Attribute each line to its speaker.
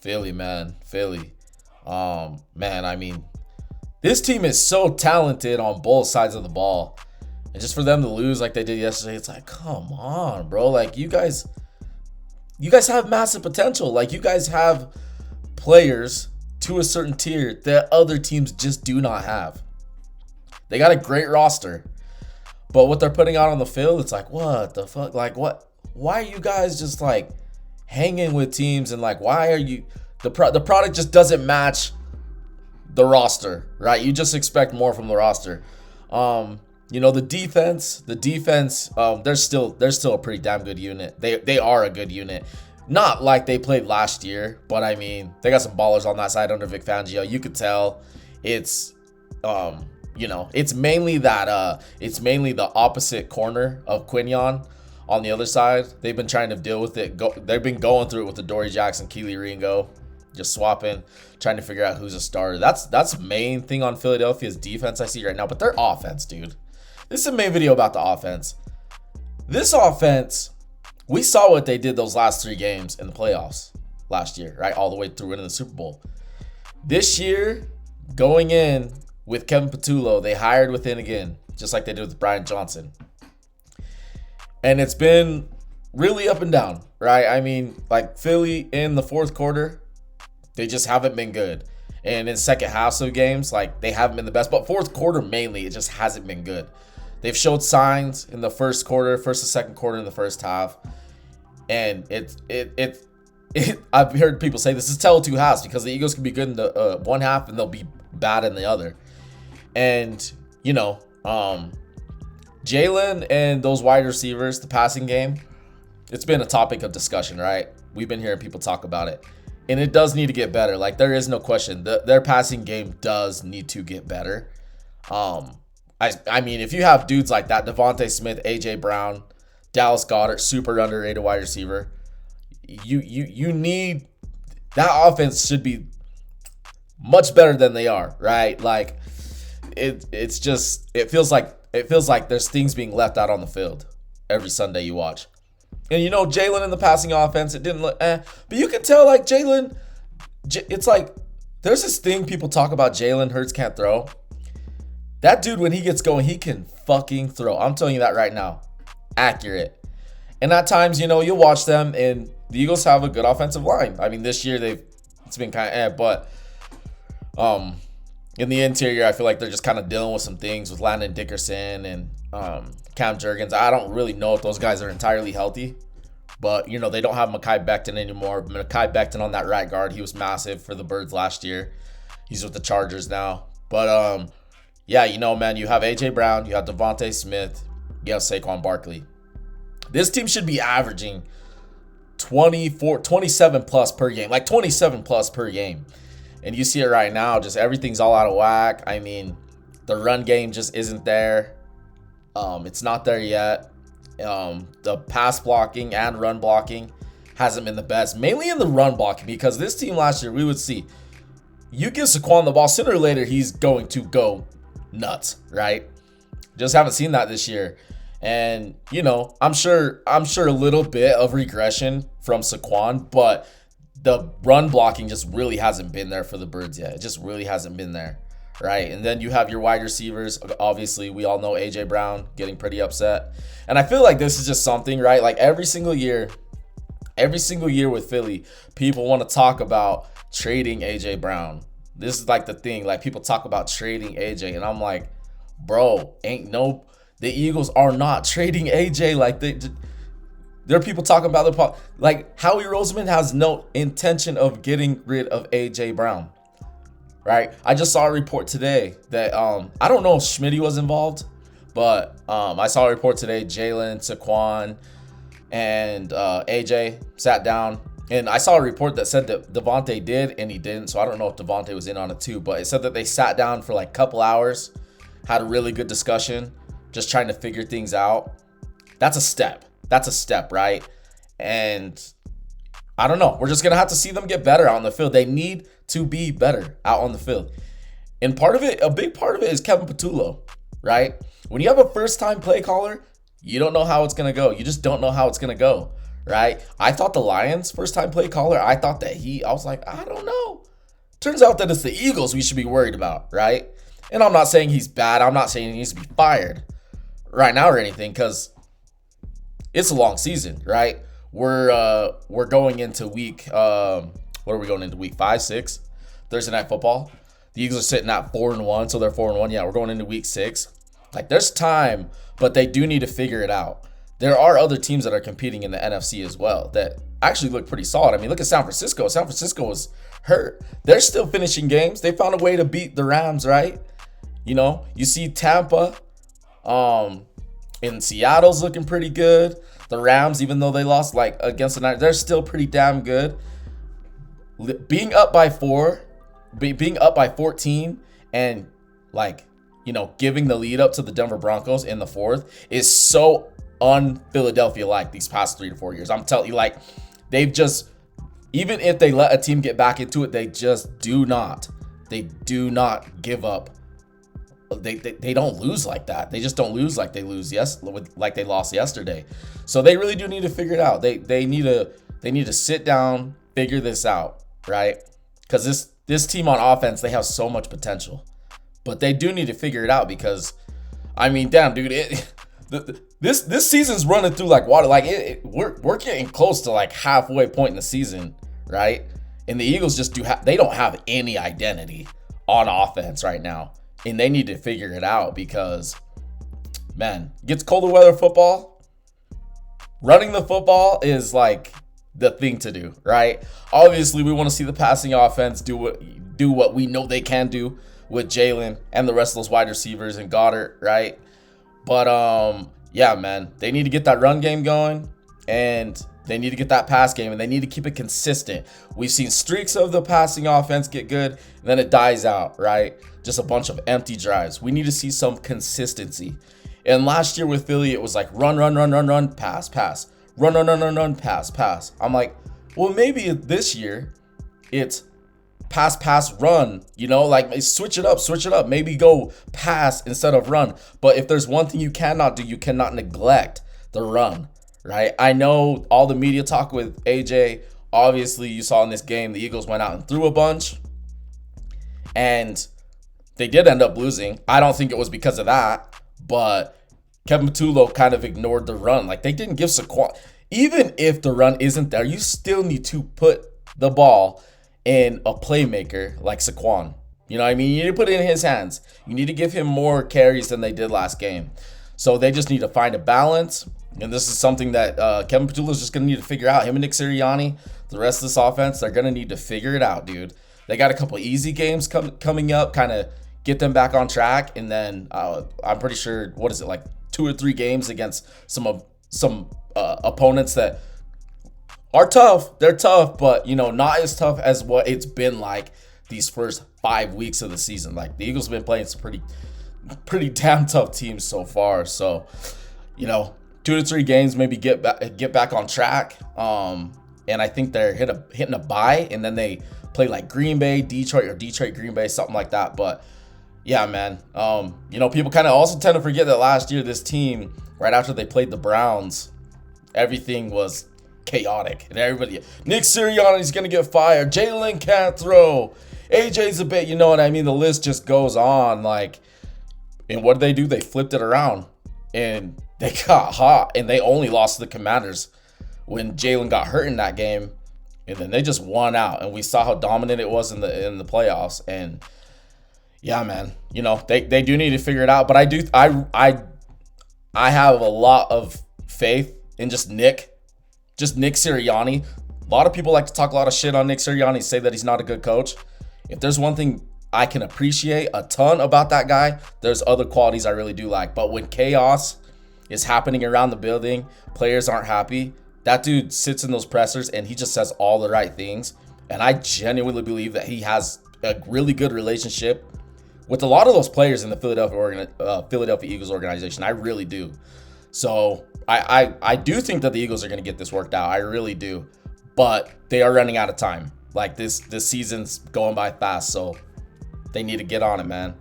Speaker 1: Philly, man. Philly. Man, I mean, this team is so talented on both sides of the ball. And just for them to lose like they did yesterday, it's like, come on, bro. Like, you guys have massive potential. Like, you guys have players to a certain tier that other teams just do not have. They got a great roster. But what they're putting out on the field, it's like, what the fuck? Like, what? Why are you guys just like hanging with teams, and like, why are you the product just doesn't match the roster, right? You just expect more from the roster. The defense, they're still a pretty damn good unit. They are a good unit. Not like they played last year, but I mean, they got some ballers on that side under Vic Fangio. You could tell it's it's mainly the opposite corner of Quinion on the other side. They've been trying to deal with it. They've been going through it with the Dory Jackson, Keely Ringo, just swapping, trying to figure out who's a starter. That's the main thing on Philadelphia's defense I see right now. But their offense, dude. This is a main video about the offense. This offense, we saw what they did those last 3 games in the playoffs last year, right? All the way through winning the Super Bowl. This year, going in with Kevin Patullo, they hired within again, just like they did with Brian Johnson. And it's been really up and down, right? I mean, like Philly in the fourth quarter, they just haven't been good. And in second halves of games, like they haven't been the best. But fourth quarter mainly, it just hasn't been good. They've showed signs in the first and second quarter in the first half. And I've heard people say this is tell 2 halves, because the Eagles can be good in the one half and they'll be bad in the other. And, Jalen and those wide receivers, the passing game, it's been a topic of discussion, right? We've been hearing people talk about it. And it does need to get better. Like, there is no question. Their passing game does need to get better. I mean, if you have dudes like that, Devontae Smith, A.J. Brown, Dallas Goedert, super underrated wide receiver, you need that offense should be much better than they are, right? Like, it feels like there's things being left out on the field every Sunday you watch. And Jalen in the passing offense, it didn't look but you can tell like Jalen, it's like there's this thing people talk about, Jalen Hurts can't throw. That dude, when he gets going, he can fucking throw. I'm telling you that right now. Accurate. And at times, you'll watch them, and the Eagles have a good offensive line. I mean, this year it's been kind of but in the interior, I feel like they're just kind of dealing with some things with Landon Dickerson and Cam Jurgens. I don't really know if those guys are entirely healthy, but they don't have Mekhi Becton anymore. Mekhi Becton on that right guard, he was massive for the Birds last year. He's with the Chargers now. But man, you have A.J. Brown, you have Devontae Smith, you have Saquon Barkley. This team should be averaging 27 plus per game, like 27 plus per game. And you see it right now, just everything's all out of whack. I mean, the run game just isn't there. It's not there yet. The pass blocking and run blocking hasn't been the best, mainly in the run blocking, because this team last year, we would see, you give Saquon the ball, sooner or later, he's going to go nuts, right? Just haven't seen that this year. And, I'm sure a little bit of regression from Saquon, but the run blocking just really hasn't been there for the Birds yet. It just really hasn't been there, right? And then you have your wide receivers. Obviously, we all know A.J. Brown getting pretty upset. And I feel like this is just something, right? Like every single year with Philly, people want to talk about trading A.J. Brown. This is like the thing. Like, people talk about trading A.J. And I'm like, bro, the Eagles are not trading A.J. Like, there are people talking about like Howie Roseman has no intention of getting rid of A.J. Brown, right? I just saw a report today that I don't know if Schmitty was involved, but I saw a report today. Jalen, Saquon, and A.J. sat down, and I saw a report that said that Devontae did and he didn't. So I don't know if Devontae was in on it too, but it said that they sat down for like a couple hours, had a really good discussion, just trying to figure things out. That's a step. That's a step, right? And I don't know. We're just going to have to see them get better out on the field. They need to be better out on the field. And a big part of it is Kevin Patullo, right? When you have a first-time play caller, you don't know how it's going to go. You just don't know how it's going to go, right? I thought the Lions, first time play caller, I thought that I was like, I don't know. Turns out that it's the Eagles we should be worried about, right? And I'm not saying he's bad. I'm not saying he needs to be fired right now or anything, because it's a long season, right? We're going into week what are we going into, week 5, 6? Thursday Night Football. The Eagles are sitting at 4-1, so they're 4-1. Yeah, we're going into week 6. Like, there's time, but they do need to figure it out. There are other teams that are competing in the NFC as well that actually look pretty solid. I mean, look at San Francisco. San Francisco was hurt. They're still finishing games. They found a way to beat the Rams, right? You know, you see Tampa in Seattle's looking pretty good. The Rams, even though they lost like against the Niners, they're still pretty damn good. Being up by 14 and like, you know, giving the lead up to the Denver Broncos in the 4th is so un-Philadelphia like these past 3 to 4 years. I'm telling you, like, they've just, even if they let a team get back into it, they just do not give up. They don't lose like that. They just don't lose like they lost yesterday. So they really do need to figure it out. They need to sit down, figure this out, right? Because this team on offense, they have so much potential, but they do need to figure it out, because I mean, damn, dude, this season's running through like water. Like we're getting close to like halfway point in the season, right? And the Eagles just they don't have any identity on offense right now. And they need to figure it out, because, man, gets colder weather football. Running the football is like the thing to do, right? Obviously, we want to see the passing offense do what we know they can do with Jalen and the rest of those wide receivers and Goddard, right? But yeah, man, they need to get that run game going, and they need to get that pass game, and they need to keep it consistent. We've seen streaks of the passing offense get good, and then it dies out, right? Just a bunch of empty drives. We need to see some consistency. And last year with Philly, it was like run, pass, run, pass. I'm like, well, maybe this year it's pass, run, you know, like switch it up. Maybe go pass instead of run. But if there's one thing you cannot do, you cannot neglect the run, right? I know all the media talk with AJ. Obviously, you saw in this game, the Eagles went out and threw a bunch, and they did end up losing. I don't think it was because of that, but Kevin Patullo kind of ignored the run. Like, they didn't give Saquon. Even if the run isn't there, you still need to put the ball in a playmaker like Saquon. You know what I mean? You need to put it in his hands. You need to give him more carries than they did last game. So they just need to find a balance. And this is something that Kevin Patullo is just going to need to figure out. Him and Nick Sirianni, the rest of this offense, they're going to need to figure it out, dude. They got a couple easy games coming up, kind of get them back on track. And then I'm pretty sure, what is it, like 2 or 3 games against some opponents that are tough. They're tough, but, you know, not as tough as what it's been like these first 5 weeks of the season. Like, the Eagles have been playing some pretty damn tough teams so far. So, you know, 2 to 3 games, maybe get back on track. And I think they're hitting a bye, and then they play like Green Bay, Detroit, or Detroit, Green Bay, something like that. But yeah, man, you know, people kind of also tend to forget that last year, this team, right after they played the Browns, everything was chaotic, and everybody, Nick Sirianni's gonna get fired, Jalen can't throw, AJ's a bit, you know what I mean? The list just goes on. Like, and what did they do? They flipped it around, and they got hot, and they only lost to the Commanders when Jalen got hurt in that game, and then they just won out, and we saw how dominant it was in the playoffs. And yeah, man, you know, they do need to figure it out. But I have a lot of faith in just Nick Sirianni. A lot of people like to talk a lot of shit on Nick Sirianni, say that he's not a good coach. If there's one thing I can appreciate a ton about that guy, there's other qualities I really do like. But when chaos is happening around the building, players aren't happy, that dude sits in those pressers and he just says all the right things. And I genuinely believe that he has a really good relationship with a lot of those players in the Philadelphia Eagles organization. I really do. So I do think that the Eagles are going to get this worked out. I really do. But they are running out of time. Like, this season's going by fast, so they need to get on it, man.